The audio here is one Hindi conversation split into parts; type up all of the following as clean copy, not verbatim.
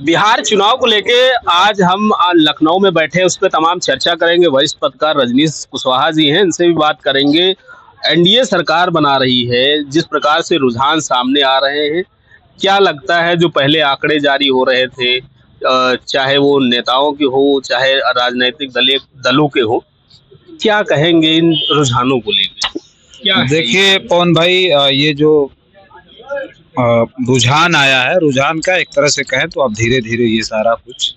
बिहार चुनाव को लेके आज हम लखनऊ में बैठे हैं, उस पर तमाम चर्चा करेंगे। वरिष्ठ पत्रकार रजनीश कुशवाहा जी हैं, इनसे भी बात करेंगे। एनडीए सरकार बना रही है, जिस प्रकार से रुझान सामने आ रहे हैं, क्या लगता है जो पहले आंकड़े जारी हो रहे थे, चाहे वो नेताओं के हो चाहे राजनीतिक दलों के हो, क्या कहेंगे इन रुझानों को लेकर? क्या देखिए पवन भाई, ये जो रुझान आया है, रुझान का एक तरह से कहें तो अब धीरे धीरे ये सारा कुछ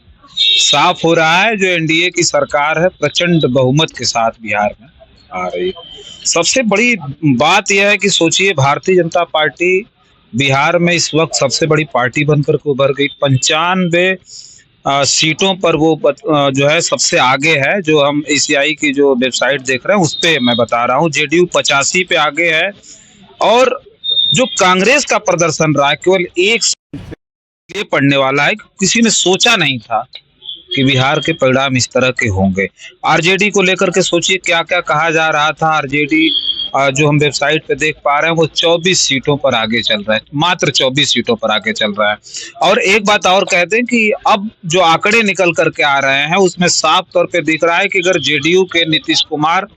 साफ हो रहा है। जो एनडीए की सरकार है प्रचंड बहुमत के साथ बिहार में आ रही है। सबसे बड़ी बात यह है कि सोचिए, भारतीय जनता पार्टी बिहार में इस वक्त सबसे बड़ी पार्टी बनकर के उभर गई। 95 सीटों पर वो जो है सबसे आगे है। जो हम एसीआई की जो वेबसाइट देख रहे हैं उस पे मैं बता रहा हूँ, जेडीयू 85 पे आगे है। और जो कांग्रेस का प्रदर्शन रहा है, केवल एक ये पड़ने वाला है। किसी ने सोचा नहीं था कि बिहार के परिणाम इस तरह के होंगे। आरजेडी को लेकर के सोचिए क्या क्या कहा जा रहा था। आरजेडी जो हम वेबसाइट पे देख पा रहे हैं वो 24 सीटों पर आगे चल रहा है, मात्र 24 सीटों पर आगे चल रहा है। और एक बात और कह दें कि अब जो आंकड़े निकल करके आ रहे हैं उसमें साफ तौर पे दिख रहा है कि अगर जेडीयू के नीतीश कुमार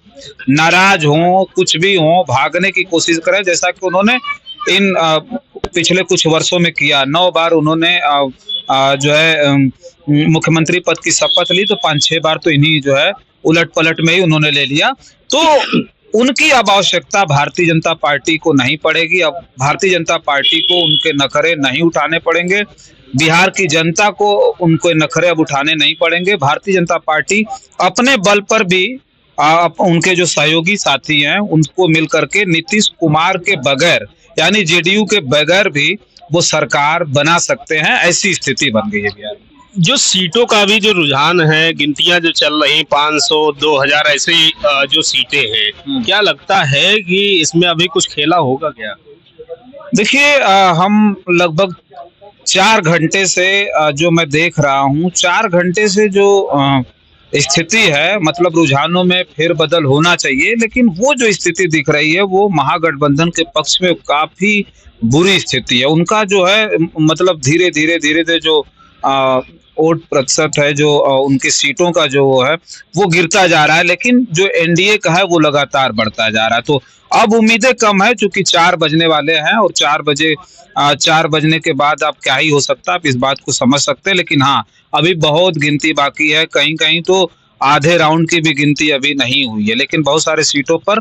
नाराज हों, कुछ भी हों, भागने की कोशिश करें, जैसा कि उन्होंने इन पिछले कुछ वर्षों में किया। 9 बार उन्होंने जो है मुख्यमंत्री पद की शपथ ली, तो 5-6 बार तो इन्हीं जो है उलट पलट में ही उन्होंने ले लिया। तो उनकी अब आवश्यकता भारतीय जनता पार्टी को नहीं पड़ेगी। अब भारतीय जनता पार्टी को उनके नखरे नहीं उठाने पड़ेंगे, बिहार की जनता को उनको नखरे अब उठाने नहीं पड़ेंगे। भारतीय जनता पार्टी अपने बल पर भी उनके जो सहयोगी साथी हैं उनको मिल करके नीतीश कुमार के बगैर, यानी जेडीयू के बगैर भी वो सरकार बना सकते हैं। ऐसी स्थिति बन गई है बिहार में। जो सीटों का भी जो रुझान है, गिनतियां जो चल रही 500 2000 ऐसे जो सीटें हैं, क्या लगता है कि इसमें अभी कुछ खेला होगा क्या? देखिए, हम लगभग 4 घंटे से जो मैं देख रहा हूँ, 4 घंटे से जो स्थिति है, मतलब रुझानों में फेरबदल होना चाहिए, लेकिन वो जो स्थिति दिख रही है वो महागठबंधन के पक्ष में काफी बुरी स्थिति है। उनका जो है मतलब धीरे धीरे जो वोट प्रतिशत है, जो उनकी सीटों का जो है वो गिरता जा रहा है, लेकिन जो एनडीए का है वो लगातार बढ़ता जा रहा है। तो अब उम्मीदें कम है, क्योंकि 4 बजने वाले हैं और 4 बजने के बाद आप क्या ही हो सकता है, आप इस बात को समझ सकते हैं। लेकिन हाँ, अभी बहुत गिनती बाकी है, कहीं कहीं तो आधे राउंड की भी गिनती अभी नहीं हुई है। लेकिन बहुत सारे सीटों पर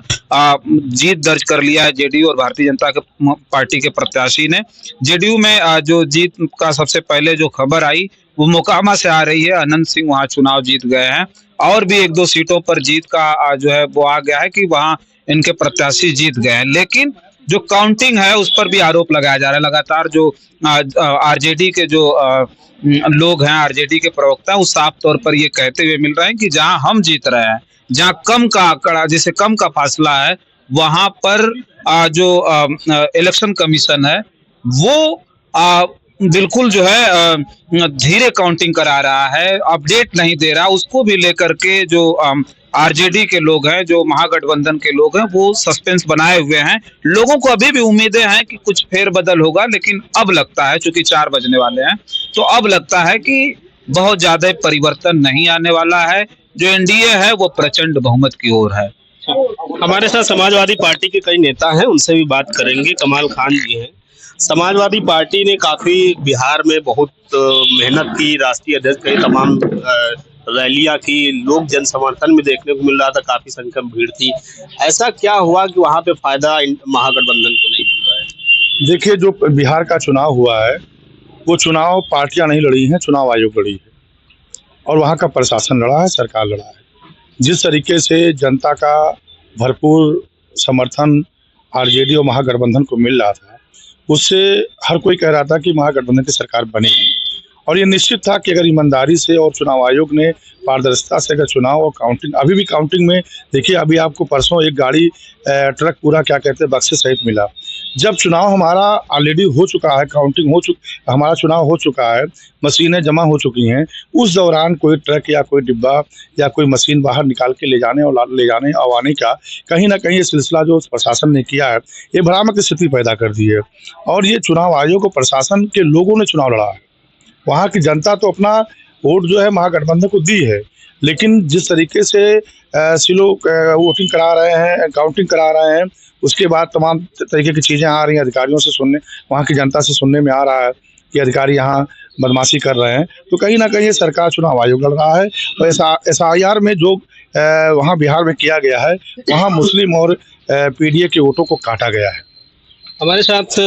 जीत दर्ज कर लिया है जेडीयू और भारतीय जनता पार्टी के प्रत्याशी ने। जेडीयू में जो जीत का सबसे पहले जो खबर आई वो मोकामा से आ रही है। अनंत सिंह वहां चुनाव जीत गए हैं, और भी 1-2 सीटों पर जीत का जो है वो आ गया है कि वहां इनके प्रत्याशी जीत गए हैं। लेकिन जो काउंटिंग है उस पर भी आरोप लगाया जा रहा है। लगातार जो आरजेडी के जो लोग हैं, आरजेडी के प्रवक्ता, वो साफ तौर पर ये कहते हुए मिल रहे हैं कि जहां हम जीत रहे हैं, जहां कम का आंकड़ा, जिसे कम का फासला है, वहां पर जो इलेक्शन कमीशन है वो बिल्कुल जो है धीरे काउंटिंग करा रहा है, अपडेट नहीं दे रहा। उसको भी लेकर के जो आरजेडी के लोग हैं, जो महागठबंधन के लोग हैं, वो सस्पेंस बनाए हुए हैं। लोगों को अभी भी उम्मीदें हैं कि कुछ फेरबदल होगा, लेकिन अब लगता है, चूंकि 4 बजने वाले हैं, तो अब लगता है कि बहुत ज्यादा परिवर्तन नहीं आने वाला है। जो एनडीए है वो प्रचंड बहुमत की ओर है। हमारे साथ समाजवादी पार्टी के कई नेता हैं, उनसे भी बात करेंगे। कमाल खान जी हैं। समाजवादी पार्टी ने काफी बिहार में बहुत मेहनत की, राष्ट्रीय अध्यक्ष कई तमाम रैलियां की, लोग जन समर्थन में देखने को मिल रहा था, काफी संख्या में भीड़ थी। ऐसा क्या हुआ कि वहां पे फायदा महागठबंधन को नहीं मिल रहा है? देखिए, जो बिहार का चुनाव हुआ है वो चुनाव पार्टियां नहीं लड़ी हैं, चुनाव आयोग लड़ी है, और वहाँ का प्रशासन लड़ा है, सरकार लड़ा है। जिस तरीके से जनता का भरपूर समर्थन आरजेडी और महागठबंधन को मिल रहा था, उससे हर कोई कह रहा था कि महागठबंधन की सरकार बनेगी। और ये निश्चित था कि अगर ईमानदारी से और चुनाव आयोग ने पारदर्शिता से अगर चुनाव और काउंटिंग, अभी भी काउंटिंग में देखिए, अभी आपको परसों एक गाड़ी ट्रक पूरा क्या कहते हैं बक्से सहित मिला। जब चुनाव हमारा ऑलरेडी हो चुका है, काउंटिंग हमारा चुनाव हो चुका है, मशीनें जमा हो चुकी हैं, उस दौरान कोई ट्रक या कोई डिब्बा या कोई मशीन बाहर निकाल के ले जाने और आने का कहीं ना कहीं ये सिलसिला जो प्रशासन ने किया है, ये भ्रामक स्थिति पैदा कर दी है। और ये चुनाव आयोग और प्रशासन के लोगों ने चुनाव लड़ा है, वहाँ की जनता तो अपना वोट जो है महागठबंधन को दी है, लेकिन जिस तरीके से सिलो वोटिंग करा रहे हैं, काउंटिंग करा रहे हैं, उसके बाद तमाम तरीके की चीज़ें आ रही हैं अधिकारियों से सुनने, वहाँ की जनता से सुनने में आ रहा है कि अधिकारी यहाँ बदमाशी कर रहे हैं। तो कहीं ना कहीं सरकार चुनाव आयोग लड़ रहा है। और SIR में जो वहाँ बिहार में किया गया है, वहाँ मुस्लिम और PDA के वोटों को काटा गया है। हमारे साथ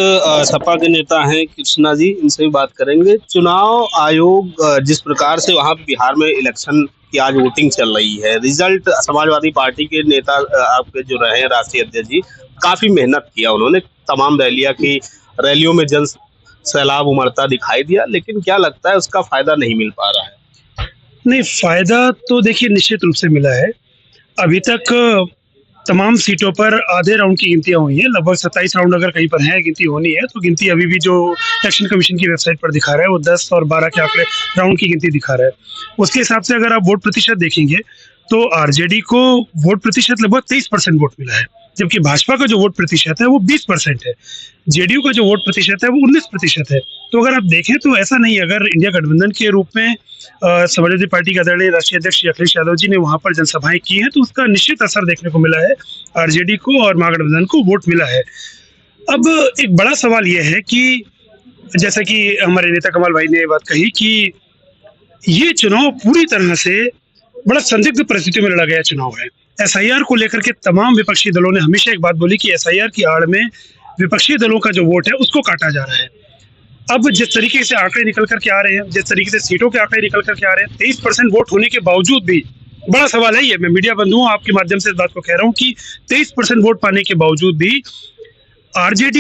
सपा के नेता हैं कृष्णा जी, इनसे भी बात करेंगे। चुनाव आयोग जिस प्रकार से वहाँ बिहार में इलेक्शन की आज वोटिंग चल रही है, रिजल्ट समाजवादी पार्टी के नेता आपके जो रहे हैं राष्ट्रीय अध्यक्ष जी, काफी मेहनत किया उन्होंने, तमाम रैलियों में जन सैलाब उमड़ता दिखाई दिया, लेकिन क्या लगता है उसका फायदा नहीं मिल पा रहा है? नहीं, फायदा तो देखिए निश्चित रूप से मिला है। अभी तक तमाम सीटों पर आधे राउंड की गिनतियां हुई हैं। लगभग 27 राउंड अगर कहीं पर है गिनती होनी है, तो गिनती अभी भी जो इलेक्शन कमीशन की वेबसाइट पर दिखा रहा है वो 10 और 12 के आंकड़े राउंड की गिनती दिखा रहा है। उसके हिसाब से अगर आप वोट प्रतिशत देखेंगे तो RJD को वोट प्रतिशत लगभग 23% वोट मिला है, जबकि भाजपा का जो वोट प्रतिशत है वो 20% है, JDU का जो वोट प्रतिशत है वो 19% है। तो अगर आप देखें तो ऐसा नहीं है, अगर इंडिया गठबंधन के रूप में समाजवादी पार्टी के आदरणीय राष्ट्रीय अध्यक्ष अखिलेश यादव जी ने वहां पर जनसभाएं की हैं, तो उसका निश्चित असर देखने को मिला है। RJD को और महागठबंधन को वोट मिला है। अब एक बड़ा सवाल यह है कि जैसा कि हमारे नेता कमाल भाई ने बात कही कि ये चुनाव पूरी तरह से बड़ा संदिग्ध परिस्थितियों में लड़ा गया चुनाव है। SIR को लेकर के तमाम विपक्षी दलों ने हमेशा एक बात बोली कि SIR की आड़ में विपक्षी दलों का जो वोट है उसको काटा जा रहा है। अब जिस तरीके से आंकड़े निकल करके आ रहे हैं, जिस तरीके से सीटों के आंकड़े निकल करके आ रहे हैं, 23% वोट होने के बावजूद भी बड़ा सवाल है ये, मैं मीडिया बंधु हूँ, आपके माध्यम से इस बात को कह रहा हूँ कि 23% वोट पाने के बावजूद भी RJD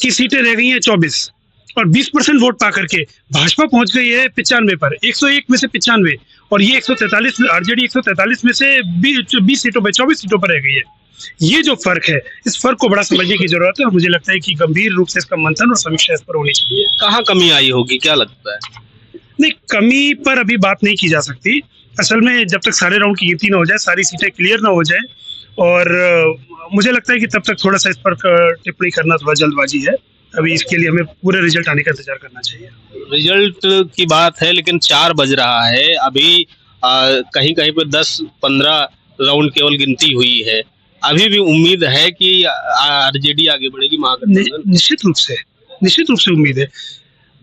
की सीटें रह गई हैं 24 और 20% वोट पा करके भाजपा पहुंच गई है 95 पर, 101 में से 95, और ये 143 RJD 143 में से 20 सीटों पर 24 सीटों पर रह गई है। ये जो फर्क है, इस फर्क को बड़ा समझने की जरूरत है और मुझे लगता है कि गंभीर रूप से इसका मंथन और समीक्षा इस पर होनी चाहिए। कहाँ कमी आई होगी, क्या लगता है? नहीं, कमी पर अभी बात नहीं की जा सकती। असल में जब तक सारे राउंड की गिनती ना हो जाए, सारी सीटें क्लियर ना हो जाए, और मुझे लगता है कि तब तक थोड़ा सा इस पर टिप्पणी करना थोड़ा जल्दबाजी है। अभी इसके लिए हमें पूरे रिजल्ट आने का इंतजार करना चाहिए। रिजल्ट की बात है, लेकिन 4 बज रहा है अभी, कहीं कहीं पे 10-15 राउंड केवल गिनती हुई है। अभी भी उम्मीद है कि RJD आगे बढ़ेगी महागठबंधन? निश्चित रूप से उम्मीद है।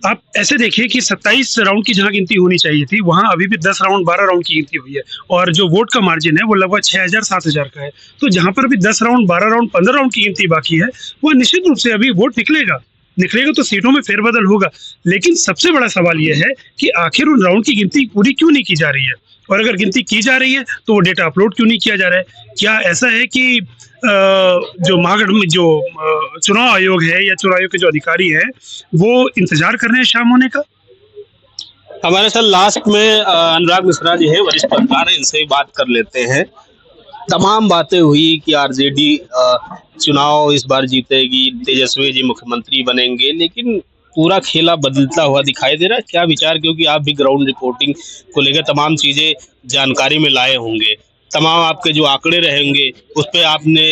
आप ऐसे देखिए कि 27 राउंड की जहां गिनती होनी चाहिए थी, वहां अभी भी 10 राउंड 12 राउंड की गिनती हुई है, और जो वोट का मार्जिन है वो लगभग 6000-7000 का है। तो जहां पर भी 10 राउंड 12 राउंड 15 राउंड की गिनती बाकी है, वह निश्चित रूप से अभी वोट निकलेगा तो सीटों में फेरबदल होगा। लेकिन सबसे बड़ा सवाल यह है कि आखिर उन राउंड की गिनती पूरी क्यों नहीं की जा रही है, और अगर गिनती की जा रही है तो वो डेटा अपलोड क्यों नहीं किया जा रहा है? क्या ऐसा है कि जो चुनाव आयोग है या चुनाव आयोग के जो अधिकारी हैं वो इंतजार कर रहे हैं शाम होने का? हमारे साथ लास्ट में अनुराग मिश्रा जी हैं, वरिष्ठ पत्रकार हैं, इनसे बात कर लेते हैं। तमाम बातें हुई कि RJD चुनाव इस बार जीतेगी, तेजस्वी जी मुख्यमंत्री बनेंगे, लेकिन पूरा खेला बदलता हुआ दिखाई दे रहा है। क्या विचार, क्योंकि आप भी ग्राउंड रिपोर्टिंग को लेकर तमाम चीजें जानकारी में लाए होंगे, तमाम आपके जो आंकड़े रहेंगे उस पर आपने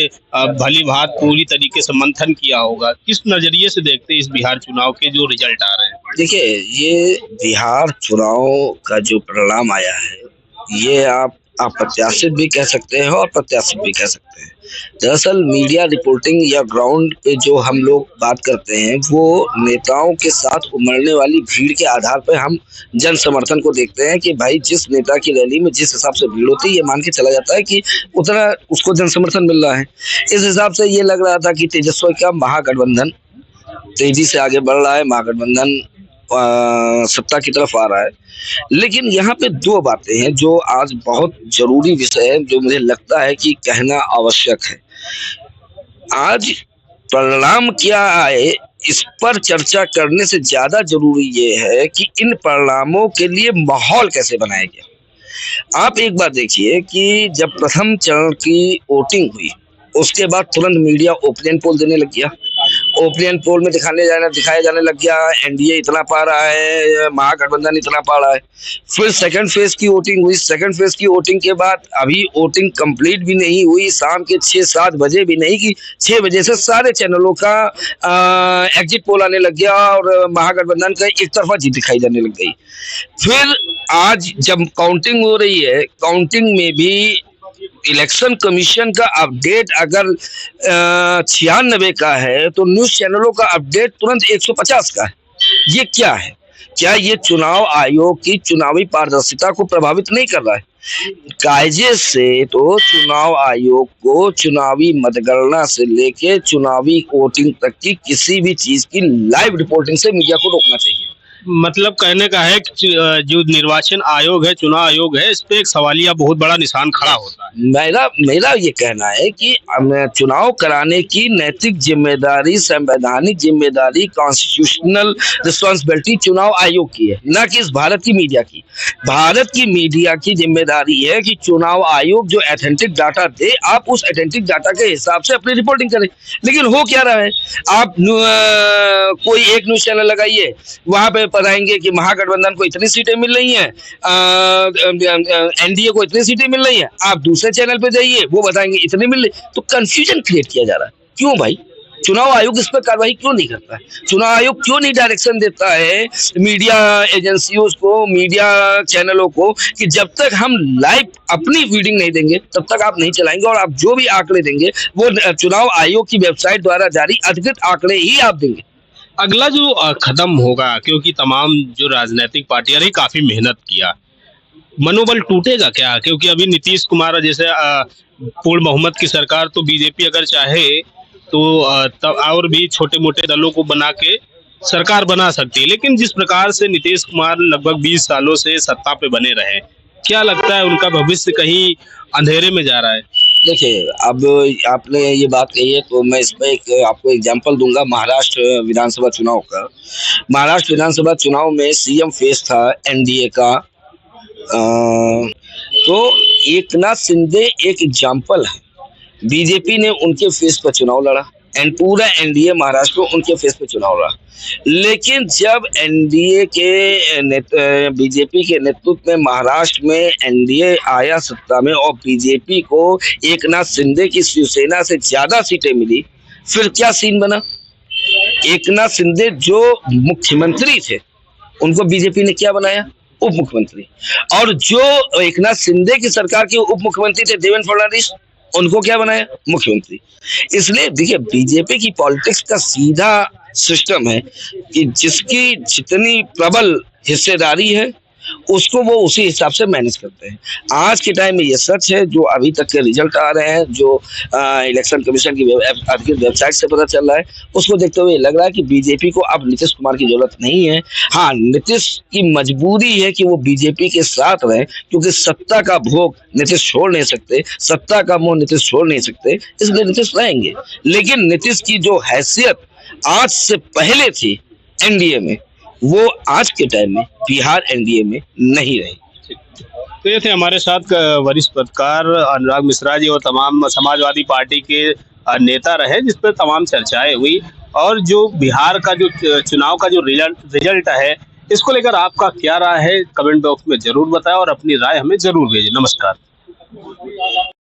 भली भांति पूरी तरीके से मंथन किया होगा। किस नजरिए से देखते हैं इस बिहार चुनाव के जो रिजल्ट आ रहे हैं? देखिए, ये बिहार चुनाव का जो परिणाम आया है, ये आप अप्रत्याशित भी कह सकते हैं और प्रत्याशित भी कह सकते हैं। दरअसल मीडिया रिपोर्टिंग या ग्राउंड पे जो हम लोग बात करते हैं, वो नेताओं के साथ उमड़ने वाली भीड़ के आधार पर हम जन समर्थन को देखते हैं कि भाई जिस नेता की रैली में जिस हिसाब से भीड़ होती है, ये मान के चला जाता है कि उतना उसको जन समर्थन मिल रहा है। इस हिसाब से ये लग रहा था कि तेजस्वी का महागठबंधन तेजी से आगे बढ़ रहा है, महागठबंधन सत्ता की तरफ आ रहा है। लेकिन यहाँ पे दो बातें हैं जो आज बहुत जरूरी विषय है, जो मुझे लगता है कि कहना आवश्यक है। आज परिणाम क्या आए इस पर चर्चा करने से ज्यादा जरूरी ये है कि इन परिणामों के लिए माहौल कैसे बनाया गया। आप एक बार देखिए कि जब प्रथम चरण की वोटिंग हुई, उसके बाद तुरंत मीडिया ओपिनियन पोल देने लग गया। ओपिनियन पोल में दिखाया जाने लग गया एनडीए इतना पा रहा है, महागठबंधन इतना पा रहा है। फिर सेकंड फेज की वोटिंग हुई। सेकंड फेज की वोटिंग के बाद अभी वोटिंग कंप्लीट भी नहीं हुई, शाम के 6-7 बजे भी नहीं कि 6 बजे से सारे चैनलों का एग्जिट पोल आने लग गया और महागठबंधन का एक तरफा जीत दिखाई जाने लग गई। फिर आज जब काउंटिंग हो रही है, काउंटिंग में भी इलेक्शन कमीशन का अपडेट अगर 96 का है तो न्यूज चैनलों का अपडेट तुरंत 150 का है। ये क्या है? क्या ये चुनाव आयोग की चुनावी पारदर्शिता को प्रभावित नहीं कर रहा है? कायदे से तो चुनाव आयोग को चुनावी मतगणना से लेके चुनावी वोटिंग तक की किसी भी चीज की लाइव रिपोर्टिंग से मीडिया को रोकना चाहिए। मतलब कहने का है कि जो निर्वाचन आयोग है, चुनाव आयोग है, इस पे एक सवालिया बहुत बड़ा निशान खड़ा होता है। मेरा ये कहना है कि चुनाव कराने की नैतिक जिम्मेदारी, संवैधानिक जिम्मेदारी, कॉन्स्टिट्यूशनल रिस्पॉन्सिबिलिटी चुनाव आयोग की है, न कि इस भारत की मीडिया की। भारत की मीडिया की जिम्मेदारी है कि चुनाव आयोग जो ऑथेंटिक डाटा दे, आप उस ऑथेंटिक डाटा के हिसाब से अपनी रिपोर्टिंग करें। लेकिन हो क्या रहा है, आप कोई एक न्यूज चैनल लगाइए, वहां पे बताएंगे कि महागठबंधन को इतनी सीटें मिल रही हैं, एनडीए को इतनी सीटें मिल रही हैं। आप दूसरे चैनल पे जाइए, वो बताएंगे इतनी मिल रही। तो कंफ्यूजन क्रिएट किया जा रहा है। क्यों भाई? चुनाव आयोग इस पर कार्रवाई क्यों नहीं करता है? चुनाव आयोग क्यों नहीं डायरेक्शन देता है मीडिया एजेंसियों को, मीडिया चैनलों को कि जब तक हम लाइव अपनी फीडिंग नहीं देंगे तब तक आप नहीं चलाएंगे, और आप जो भी आंकड़े देंगे वो चुनाव आयोग की वेबसाइट द्वारा जारी अधिकृत आंकड़े ही आप देंगे। अगला जो खत्म होगा, क्योंकि तमाम जो राजनीतिक पार्टियां रही काफी मेहनत किया, मनोबल टूटेगा क्या? क्योंकि अभी नीतीश कुमार जैसे पूर्ण बहुमत की सरकार, तो बीजेपी अगर चाहे तो और भी छोटे मोटे दलों को बना के सरकार बना सकती है। लेकिन जिस प्रकार से नीतीश कुमार लगभग 20 सालों से सत्ता पे बने रहे, क्या लगता है उनका भविष्य कहीं अंधेरे में जा रहा है? देखिए, अब आपने ये बात कही है तो मैं इसमें आपको एग्जांपल दूंगा महाराष्ट्र विधानसभा चुनाव का। महाराष्ट्र विधानसभा चुनाव में सीएम फेस था एनडीए का, तो एकनाथ शिंदे एक एग्जांपल है। बीजेपी ने उनके फेस पर चुनाव लड़ा एंड पूरा एनडीए महाराष्ट्र में उनके फेस पे चुनाव लड़ा। लेकिन जब एनडीए के बीजेपी के नेतृत्व में महाराष्ट्र में एनडीए आया सत्ता में और बीजेपी को एकनाथ शिंदे की शिवसेना से ज्यादा सीटें मिली, फिर क्या सीन बना? एकनाथ शिंदे जो मुख्यमंत्री थे उनको बीजेपी ने क्या बनाया? उप मुख्यमंत्री। और जो एकनाथ शिंदे की सरकार के उप मुख्यमंत्री थे देवेंद्र फडणवीस, उनको क्या बनाया? मुख्यमंत्री। इसलिए देखिए, बीजेपी की पॉलिटिक्स का सीधा सिस्टम है कि जिसकी जितनी प्रबल हिस्सेदारी है उसको वो उसी हिसाब से मैनेज करते हैं। आज के टाइम में ये सच है, जो अभी तक के रिजल्ट आ रहे हैं, जो इलेक्शन कमीशन की अधिकृत वेबसाइट से पता चल रहा है, उसको देखते हुए लग रहा है कि बीजेपी को अब नीतीश कुमार की जरूरत नहीं है। हाँ, नीतीश की मजबूरी है कि वो बीजेपी के साथ रहे, क्योंकि सत्ता का भोग नीतीश छोड़ नहीं सकते, सत्ता का मोह नीतीश छोड़ नहीं सकते, इसलिए नीतीश रहेंगे। लेकिन नीतीश की जो हैसियत आज से पहले थी एनडीए में, वो आज के टाइम में बिहार एनडीए में नहीं रही। तो ये थे हमारे साथ वरिष्ठ पत्रकार अनुराग मिश्रा जी, और तमाम समाजवादी पार्टी के नेता रहे, जिस पर तमाम चर्चाएं हुई। और जो बिहार का जो चुनाव का जो रिजल्ट है, इसको लेकर आपका क्या राय है, कमेंट बॉक्स में जरूर बताएं और अपनी राय हमें जरूर भेजें। नमस्कार।